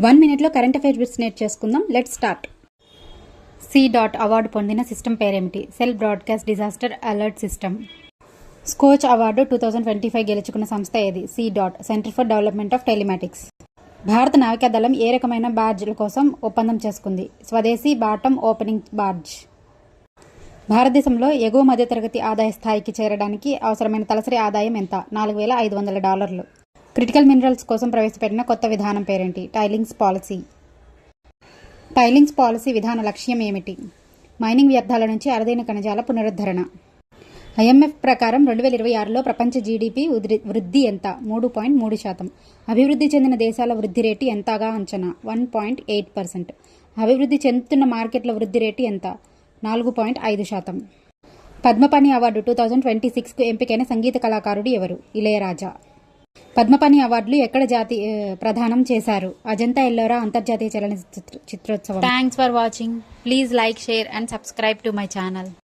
1 minute లో current affairs bits నేర్చేసుకుందాం. Let's start. C. Award పొందిన సిస్టమ్ పేరేమిటి? Cell broadcast disaster alert system. Skoch award 2025 గెలుచుకున్న సంస్థ ఏది? C. Centre for development of telematics. భారత నావికాదళం ఏ రకమైన బార్జ్ల కోసం ఒప్పందం చేసుకుంది? స్వదేశీ బాటమ్ ఓపెనింగ్ బార్జ్. భారతదేశంలో ఎగువ మధ్యతరగతి ఆదాయ స్థాయికి చేరడానికి అవసరమైన తలసరి ఆదాయం ఎంత? $4,500. క్రిటికల్ మినరల్స్ కోసం ప్రవేశపెట్టిన కొత్త విధానం పేరేంటి? టైలింగ్స్ పాలసీ. టైలింగ్స్ పాలసీ విధాన లక్ష్యం ఏమిటి? మైనింగ్ వ్యర్థాల నుంచి అరుదైన ఖనిజాల పునరుద్ధరణ. IMF ప్రకారం 2026లో ప్రపంచ జీడీపీ వృద్ధి ఎంత? 3.3%. అభివృద్ధి చెందిన దేశాల వృద్ధి రేటు ఎంతగా అంచనా? 1.8%. అభివృద్ధి చెందుతున్న మార్కెట్ల వృద్ధి రేటు ఎంత? 4.5%. పద్మపాణి అవార్డు 2026కు ఎంపికైన సంగీత కళాకారుడు ఎవరు? ఇళయరాజా. పద్మపాణి అవార్డులు ఎక్కడ ప్రదానం చేశారు? అజంతా ఎల్లోరా అంతర్జాతీయ చలనచిత్రోత్సవం. Thanks for watching. Please like, share and subscribe to my channel.